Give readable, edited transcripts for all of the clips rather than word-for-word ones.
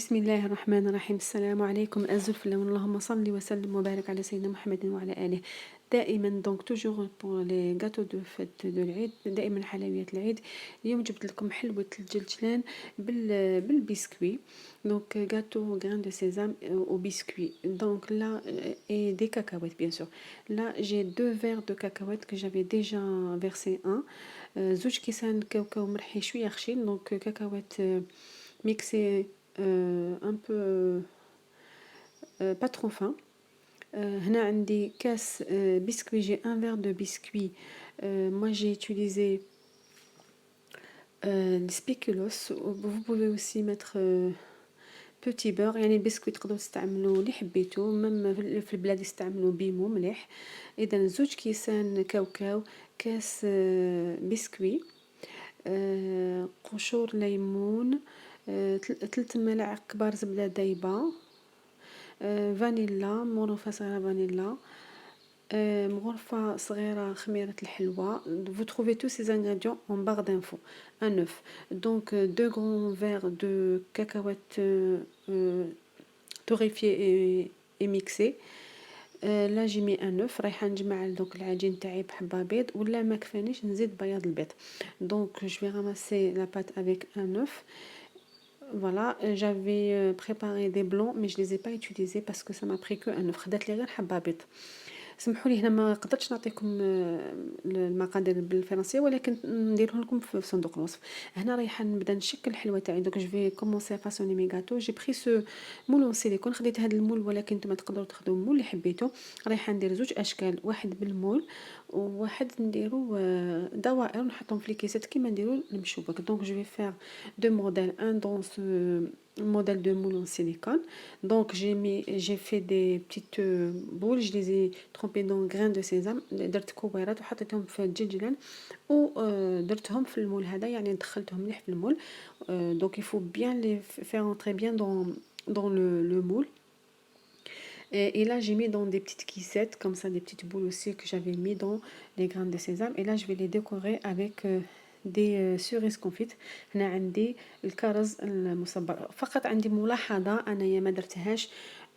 بسم الله الرحمن الرحيم. السلام عليكم الزلفة، اللهم صل وسلم وبارك على سيدنا محمد وعلى آله. دائما دونك توجور بور لي غاتو دو فيت دو العيد، دائما حلويات العيد. اليوم جبت لكم حلوة الجلجلان بالبسكوي. دونك غاتو غران دو سيزام او بسكوي. دونك لا اي دي كاكاوات بيان سور. لا جي دو فير دو كاكاوات que j'avais déjà versé un. زوج كيسان كاوكاو مرحي شويه خشين. دونك كاكاوات mixé un peu pas trop fin. هنا عندي كاس biscuit, j'ai un verre de biscuit. Moi j'ai utilisé des spéculoos. Vous pouvez aussi mettre petit beurre. يعني البسكويت تقدروا تستعملوا اللي حبيتوا، ميم في البلاد يستعملوا بيمو مليح. اذا زوج كيسان كاوكاو، كاس بسكوي، قشور ليمون، 3 ملاعق كبار زبدة دايبة، فانيلا، مغرفة صغيرة فانيلا، مغرفة صغيرة خميرة الحلوى. Vous trouvez tous ces ingrédients en barre d'infos. Un œuf. Donc 2 grands verres de cacahuètes torréfiées et mixées. là j'ai mis un œuf. رايحه نجمع دوك العجين تاعي بحبه بيض، ولا ما كفانيش نزيد بياض البيض. Donc je vais ramasser la pâte avec un œuf. Voilà, j'avais préparé des blancs mais je les ai pas utilisés parce que ça m'a pris que un œuf. خدات لي غير حبه بيض. سمحوا لي هنا ما قدرتش نعطيكم المقادير بالفرنسيه، ولكن نديرهم لكم في صندوق الوصف. هنا رايحه نبدا نشكل الحلوه تاعي. دوك جو في كومونسي فاسوني مي غاتو. جي بري سو مول اون سيليكون، خديت هذا المول، ولكن نتوما تقدروا تاخذوا المول اللي حبيتو. رايحه ندير زوج اشكال، واحد بالمول وواحد نديرو دوائر نحطهم في الكيسات كيما نديرو المشبك. دونك جو في فير دو موديل، ان دون modèle de moule en silicone. Donc j'ai fait des petites boules, je les ai trempées dans grains de sésame. درت كويرات وحطيتهم في الجلجلان ودرتهم في المول هذا، يعني دخلتهم مليح في المول. donc il faut bien les faire entrer bien dans le moule. Et là j'ai mis dans des petites quicettes comme ça, des petites boules aussi que j'avais mis dans les grains de sésame. Et là je vais les décorer avec دي سوريس كونفيت. هنا عندي الكرز المصبر. فقط عندي ملاحظه انايا ما درتهاش،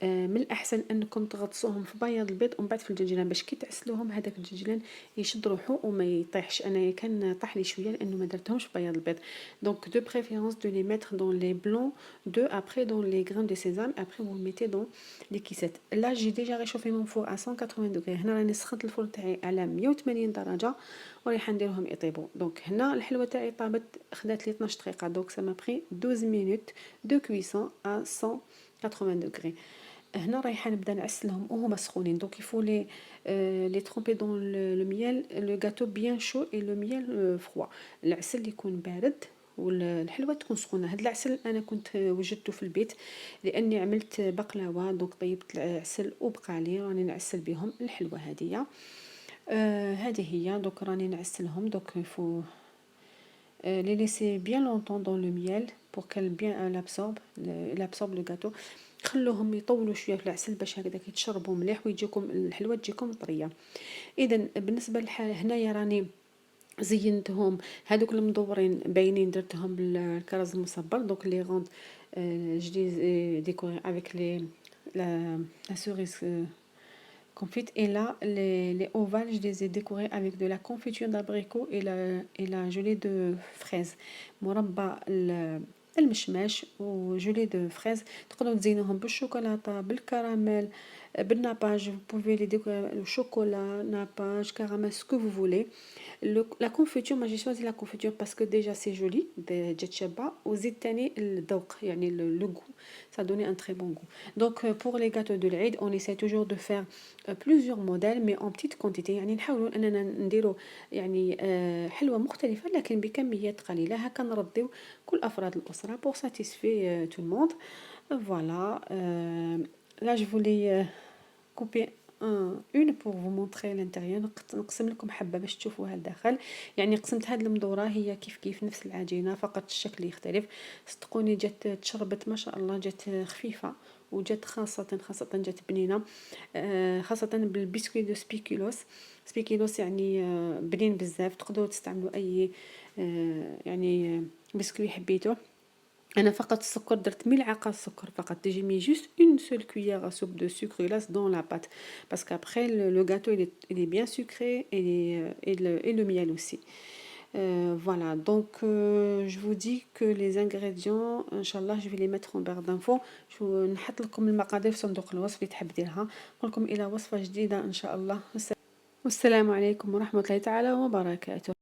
من الاحسن انكم تغطسوهم في بياض البيض ومن بعد في الجنجلان، باش كي تعسلوهم هذاك الجنجلان يشد روحو وما يطيحش. انا كان طاح لي شويه لانه ما درتهمش في بياض البيض. دونك دو بريفيرونس دو لي ميتر دون لي بلون دو ابري دون لي غران دو سيزام ابري vous mettez dans les كيسات. لا جي ديجا réchauffé mon four à 180 دوغري. هنا راني سخنت الفور تاعي على 180 درجه ورايحه نديرهم يطيبوا. دونك هنا الحلوه تاعي طابت، خدات لي 12 دقيقه. دونك ça m'a pris 12 minutes de cuisson à 180 degrés. هنا رايحه نبدا نعسلهم وهما سخونين. دونك يفو لي ترومبي دون لو ميال، لو غاتو بيان شو اي لو ميال فروا. العسل يكون بارد والحلوه تكون سخونه. هذا العسل انا كنت وجدته في البيت لاني عملت بقلاوه. دونك طيبت العسل وبقى لي راني نعسل بهم الحلوه هذه. هذه هي. دونك راني نعسلهم. دونك يفو les laisser bien longtemps dans le miel pour qu'elle bien l'absorbe le gâteau. خلوهم يطولوا شويه في العسل باش هكذاك يتشربوا مليح ويجيكم الحلوه تجيكم طريه. اذا بالنسبه هنايا راني زينتهم هذوك المدورين باينين، درتهم بالكرز المصبر. دونك لي غوند جدي ديكوري افيك لي لا سوريس confite. Et là les ovales je les ai décorés avec de la confiture d'abricot et la gelée de fraise. مربى المشماش وجولي دو فريز. تقدروا تزينوهم بالشوكولاته، بالكراميل، بالناباج. vous pouvez les décorer le chocolat, nappage, caramel, ce que vous voulez. La confiture, moi j'ai choisi la confiture parce que déjà c'est joli, جات شابه، وزيد تاني الذوق يعني le goût, ça donnait un très bon goût. Donc pour les gâteaux de l'Aïd on essaie toujours de faire plusieurs modèles mais en petite quantité. يعني نحاولوا اننا نديروا يعني حلوه مختلفه لكن بكميات قليله، هكا نرضيو كل افراد الاسره pour satisfaire tout le monde. Voilà, là je voulais couper une pour vous montrer l'intérieur. نقسم لكم حبه باش تشوفوها الداخل. يعني قسمت هاد المدوره هي كيف نفس العجينه، فقط الشكل يختلف. صدقوني جات تشربت ما شاء الله، جات خفيفه وجات خاصه جات بنينه، خاصه بالبسكويت دو سبيكيلوس يعني بنين بزاف. تقدروا تستعملوا اي يعني بسكويت حبيتوه. انا فقط السكر درت ملعقه السكر فقط تجي مي جوست اون سول cuillère à soupe de sucre glace dans la pâte parce qu'après le gâteau il est bien sucré et le miel aussi. Voilà, donc je vous dis que les ingrédients, Inch'Allah, je vais les mettre en barre d'infos. نحط لكم المقادير في صندوق الوصف اللي تحب ديرها. نقول لكم إلى وصفة جديدة إن شاء الله. والسلام عليكم ورحمة الله تعالى وبركاته.